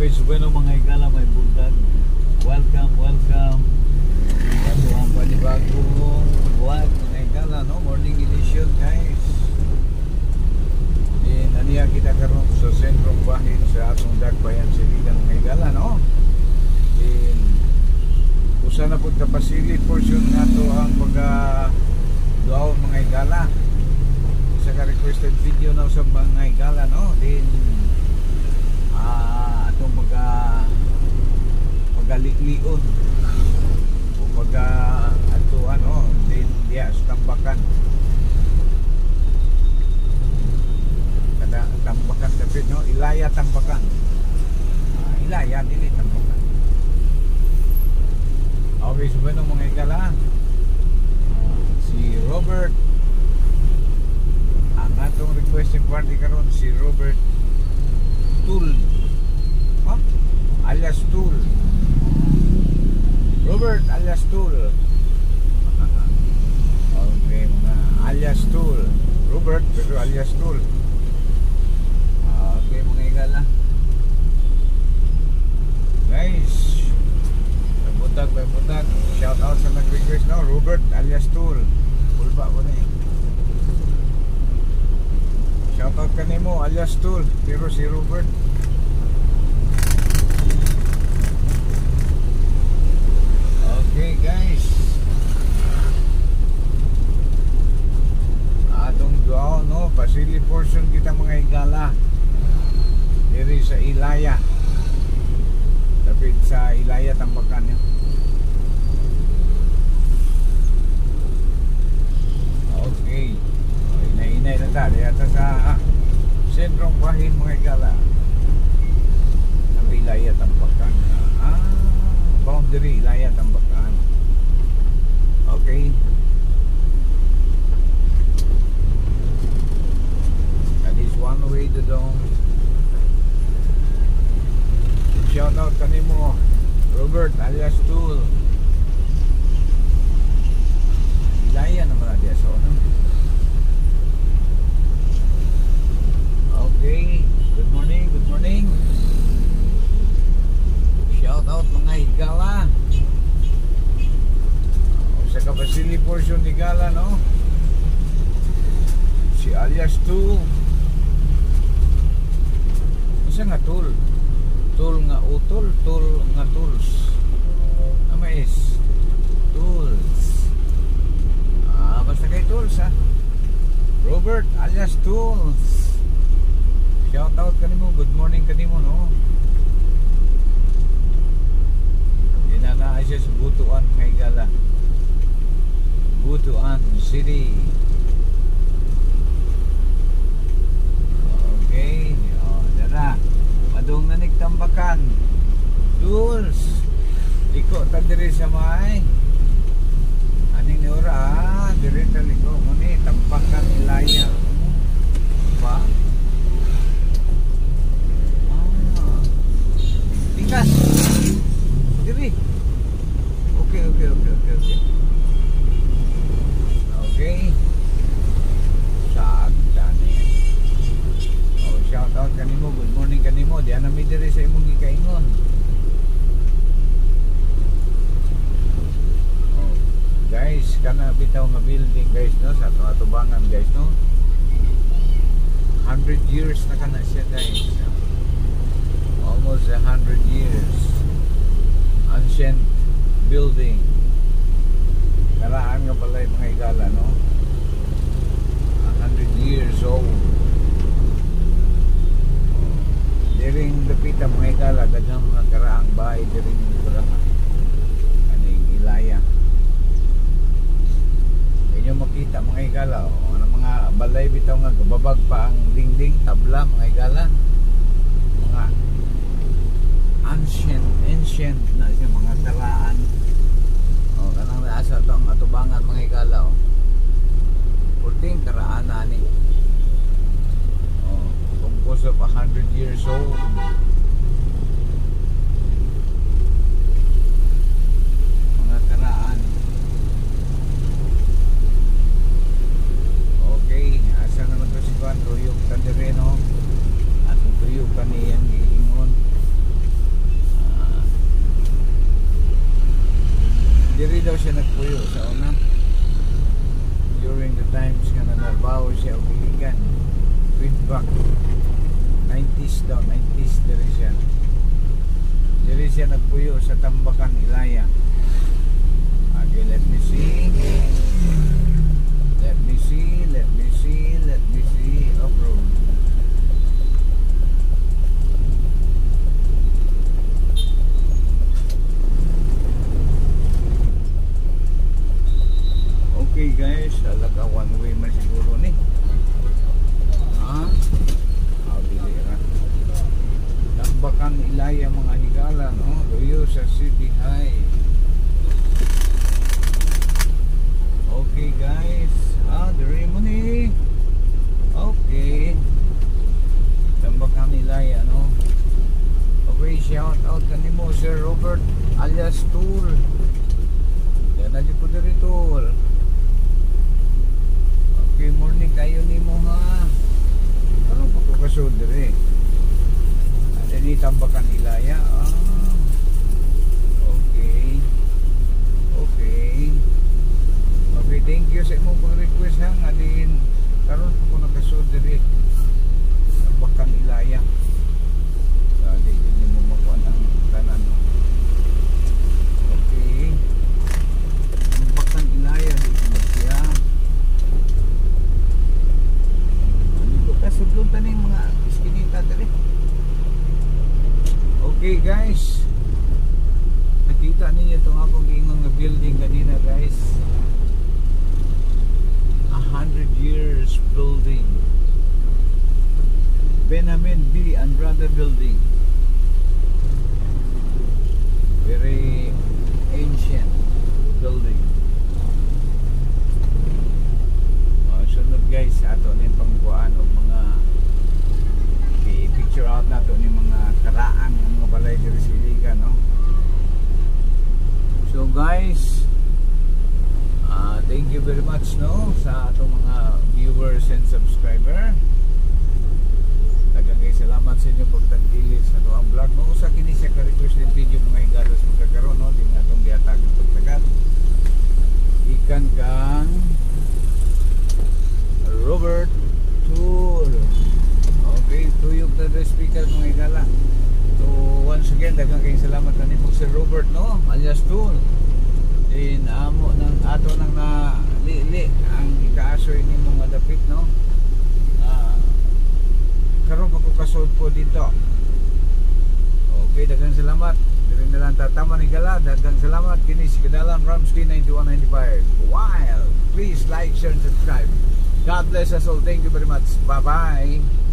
Okay, so bueno mga higala, may buntag. Welcome, welcome. Ito ang panibagong vlog mga higala, no? Morning edition guys. Naniya kita karon sa sentrong bahin sa atong Dagbayan Siligan mga higala, no? Usa na po kapasili portion nga to ang pagka-duaw mga higala. Isa ka requested video na sa mga higala, no? Atong pagalion o pag-atuan din diya sa tambakan kada tambakan dapat, no? Ilaya tambakan, ilaya dili tambakan. Okay, so ba mga higala, si Robert ang atong requesting party karon, si Robert Tool, alias Tool. Robert alias Tool. Okay, mga alias Tool. Robert pero alias Tool. Okay mga higala, guys, may butag. Shout out sa nag-request, no? Robert alias Tool. Pulba ko na eh. Shout out ka nimo alias Tool, pero si Robert. Okay guys, atong duaw, no? Pasili portion kita mga higala diri sa Ilaya, tapit sa Ilaya tambakan yun. Okay, inay na tayo yata sa sentrong bahin mga higala ng Ilaya tambakan. Boundary Ilaya tambakan. Okay, that is one way to do. Shout out kanimo Robert alias Tool. Ilaya naman diya sa ano. Okay, good morning, good morning. Shout out mga higala sa kapasili portion ni higala, no? Si alias Tool. Isa nga Tool, Tool nga utol, Tool nga tools. Is tools. Basta kay Tools, ha? Robert alias Tools. Shout out kanimo, good morning kanimo, no? Dinanaay siya sa Butuan mga higala, Butuan City. Okay, dara madung na nagtambakan Tools. Liko ta diri sa may aning ora, diri ta liko mo ni tambakan Ilaya ba? Tingkas diri. Okay. Okay, saan tani? Shout out kanimo, good morning kanimo. Di ana mi diri sa imong gikaingon. Guys, kana bitaw nga building guys, no? Sa atubangan guys, no? 100 years na kana siya guys. Almost 100 years. Ancient building. Karaan nga pala yung mga higala, no? 100 years old. Diring dapita mga higala, daghang mga karaang bahay diring aning Ilaya. Inyo makita mga higala, ano mga balay bitaw nga gababag pa ang dingding, tabla mga higala. Mga ancient na siya, mga karaan. Kanang naasa ito ang atubangan mga higala, puting karaan na ni. Composed of 100 years old. Mga karaan. Okay, asa naman to si Juan, tuyok ka dire, no? At tuyok ka niyang giingon. sa una. During the times nga nanarbaho siya o biligan. Feedback. 90s daw, 90s diri siya. Diri siya nagpuyo sa Tambakan, Ilaya. Okay, let me see. Let me see, let me see, let me see. Off-road. Okay guys, talaga one way man siguro ni. Dili ra. Tambakan, Ilaya mga higala, no? Luyo sa City High. Okay guys, diri mo ni. Okay. Tambakan, Ilaya, no? Okay, shout out kanimo Sir Robert alias Tool. Yan na po diri Tool. Okay, morning kayo nimo ha. Ano pa ko kasod diri? Dili Tambakan, Ilaya. Okay. Okay. Okay, thank you sa imong pag-request ha. Nga din karon pa ko nakasod diri Tambakan, Ilaya. Dali din mo makuan ang tanan. Okay. Tambakan, Ilaya dito na siya. Dito kasudlon taning mga iskinita diri. Okay guys, nakita ninyo itong akong giingon nga building kanina guys. 100 years building, Benjamin B. Andrade building. Very ancient building. Sunod guys, ato nin pangkuan o mga i-picture out nato ni mga karaan ng mga balay diri sa Iligan, no? So guys, thank you very much, no, sa atong mga viewers and subscriber. Daghang salamat sa inyo pagtangkilik sa atong vlog, no? Usa kini siya ka request din video mga igalos magkakaroon, no? Di na atong gihatag pagtagat ikan kang Robert Tool. Okay, tuyok na the speaker mga igala. So once again, daghang kayong salamat na nimo Sir Robert, no, alias Tool. In amo ng ato nang nalili ang ikaasoy nimo nga dapit, no. Karon pa ko kasod po dito. Okay, daghang salamat. Diri na lang tatama ni gala. Daghang salamat kini si Kadalan Ramsky 9195. While please like, share and subscribe. God bless us all. Thank you very much. Bye bye.